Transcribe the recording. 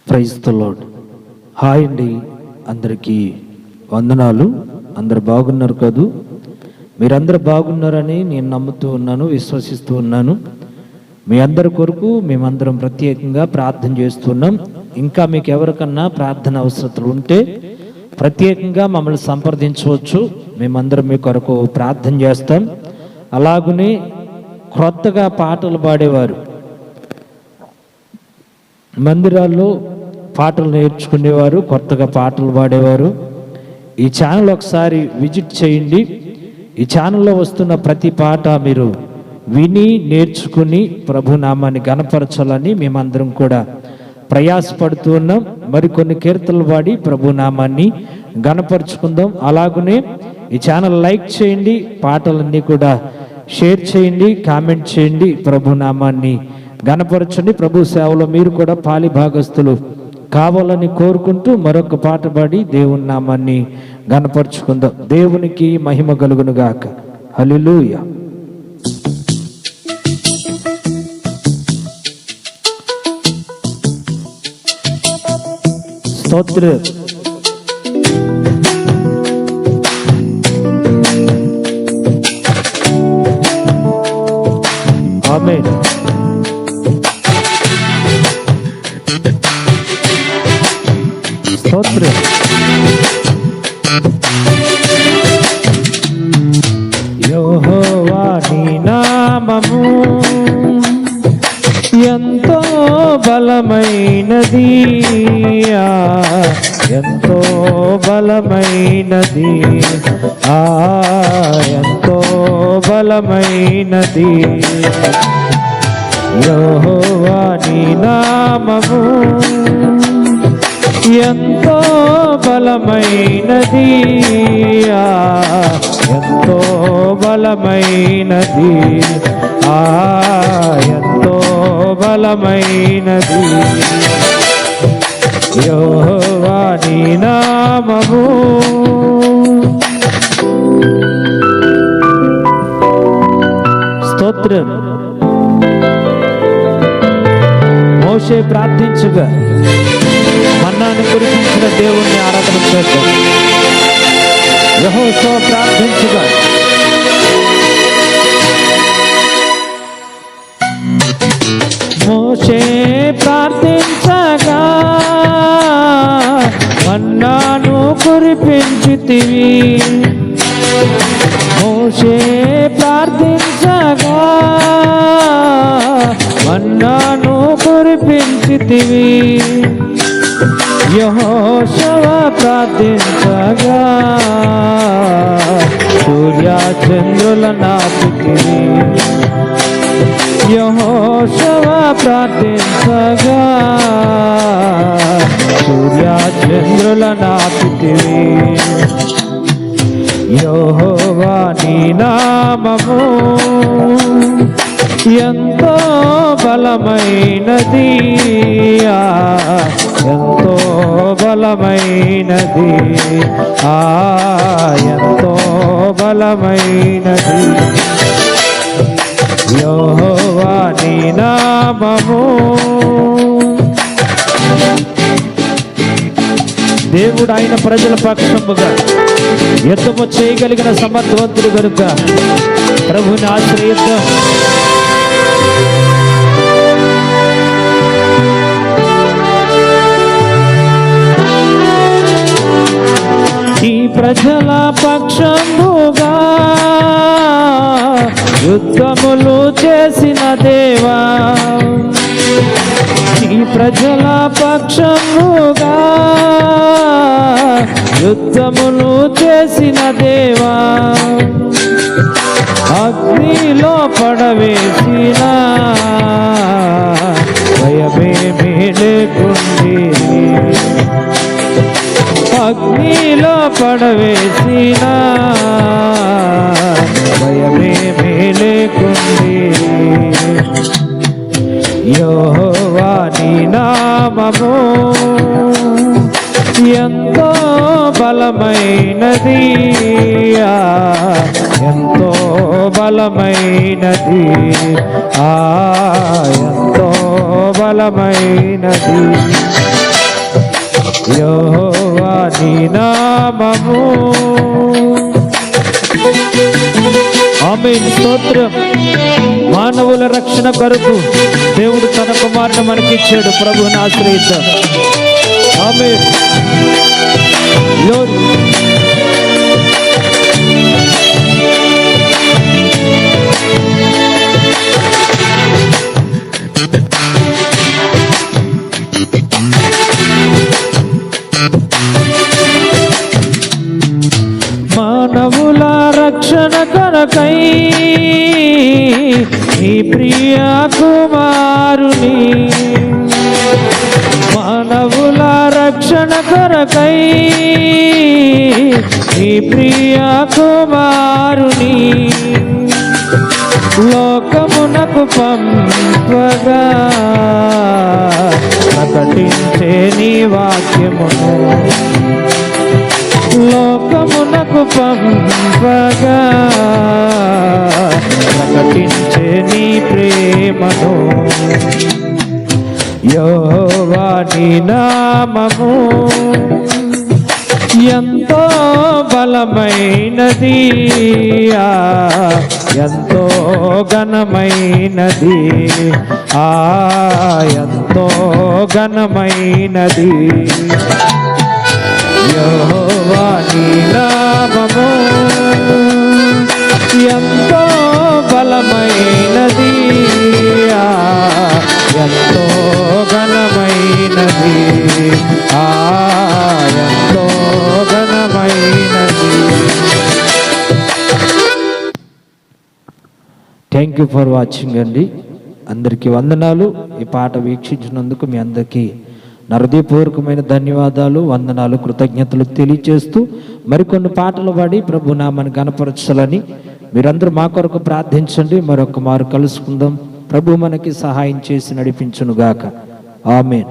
Praise the lord. Hi అండి, అందరికీ వందనాలు. అందరు బాగున్నారు కదూ? మీరందరూ బాగున్నారని నేను నమ్ముతూ ఉన్నాను, విశ్వసిస్తూ ఉన్నాను. మీ అందరి కొరకు మేమందరం ప్రత్యేకంగా ప్రార్థన చేస్తున్నాం. ఇంకా మీకు ఎవరికన్నా ప్రార్థన అవసరతలు ఉంటే ప్రత్యేకంగా మమ్మల్ని సంప్రదించవచ్చు. మేమందరం మీ కొరకు ప్రార్థన చేస్తాం. అలాగనే క్రొత్తగా పాటలు పాడేవారు, మందిరాల్లో పాటలు నేర్చుకునేవారు, కొత్తగా పాటలు పాడేవారు, ఈ ఛానల్ ఒకసారి విజిట్ చేయండి. ఈ ఛానల్లో వస్తున్న ప్రతి పాట మీరు విని నేర్చుకుని ప్రభు నామాన్ని గణపరచాలని మేమందరం కూడా ప్రయాసపడుతూ ఉన్నాం. మరికొన్ని కీర్తనలు పాడి ప్రభు నామాన్ని గణపరుచుకుందాం. అలాగనే ఈ ఛానల్ లైక్ చేయండి, పాటలన్నీ కూడా షేర్ చేయండి, కామెంట్ చేయండి. ప్రభు నామాన్ని గణపరచండి. ప్రభు సేవలో మీరు కూడా పాలి భాగస్తులు కావాలని కోరుకుంటూ మరొక పాట పాడి దేవుని నామాన్ని గణపరుచుకుందాం. దేవునికి మహిమ కలుగును గాక. హల్లెలూయా. స్తోత్రం. ఆమేన్. స్తోత్రం. యెహోవా నీ నామము ఎంతో బలమైనది, ఎంతో బలమైనది, ఎంతో బలమైనది. యెహోవా నీ నామము ఎంతో బలమైనది, ఎంతో బలమైనది, ఎంతో బలమైనది. యెహోవా నీ నామము స్తోత్రం. మోషే ప్రార్థించుగా మన్నాను కురిపించిన దేవుణ్ణి ఆరాధన చేద్దాం. యెహోషువ ప్రార్థించుగా మోషే ప్రార్థించగా మన్నాను కురిపించితివి. మోషే ప్రార్థించగా మన్నాను కురిపించితివి. యెహోషువ ప్రార్థించగా సూర్య చంద్రుల నాపితివి. యెహోషువ ప్రార్థించగా సూర్య చంద్రుల నాపితివి. యెహోవా నీ నామము ఎంతో బలమైనది, ఎంతో బలమైనది, ఎంతో బలమైనది. యెహోవా నీ నామము. దేవుడు ఆయన ప్రజల పక్షముగా యుద్ధము చేయగలిగిన సమర్థవంతుడు కనుక ప్రభుని ఆశ్రయిద్దాం. ఈ ప్రజల పక్షముగా యుద్ధములు చేసిన దేవా, ఈ ప్రజల పక్షముగా యుద్ధములు చేసిన దేవా, అగ్నిలో పడవేసిన భయమేమీ లేకుండి, అగ్నిలో పడవేసిన భయమేమీ లేకుండి. యెహోవా నీ నామము ఎంతో బలమైనది, ఎంతో బలమైనది, ఎంతో బలమైనది. యెహోవా నీ నామము. ఆమేన్. స్తోత్రం. మానవుల రక్షణ కొరకు దేవుడు తన కుమారుని మనకిచ్చాడు. ప్రభువుని ఆశ్రయిద్దాం. ఆమేన్. మానవుల రక్షణ కొరకై నీ ప్రియ కుమారుని, మానవుల రక్షణ కొరకై నీ ప్రియ కుమారుని లోకమునకు పంపగా ప్రకటించే నీ వాక్యమును, లోకమునకు పంపగా ప్రకటించే నీ ప్రేమను. యెహోవా నీ నామము ఎంతో బలమైనది, ఎంతో ఘనమైనది, ఎంతో ఘనమైనది. యెహోవా నీ నామము ఎంతో బలమైనది, ఎంతో ఘనమైనది, ఎంతో ఘనమైనది. థ్యాంక్ యూ ఫర్ వాచింగ్ అండి. అందరికీ వందనాలు. ఈ పాట వీక్షించినందుకు మీ అందరికీ నా హృదయపూర్వకమైన ధన్యవాదాలు, వందనాలు, కృతజ్ఞతలు తెలియచేస్తూ మరికొన్ని పాటలు పాడి ప్రభు నామాన్ని గణపరచాలని మీరందరూ మా కొరకు ప్రార్థించండి. మరొక మారు కలుసుకుందాం. ప్రభు మనకి సహాయం చేసి నడిపించునుగాక. ఆమేన్.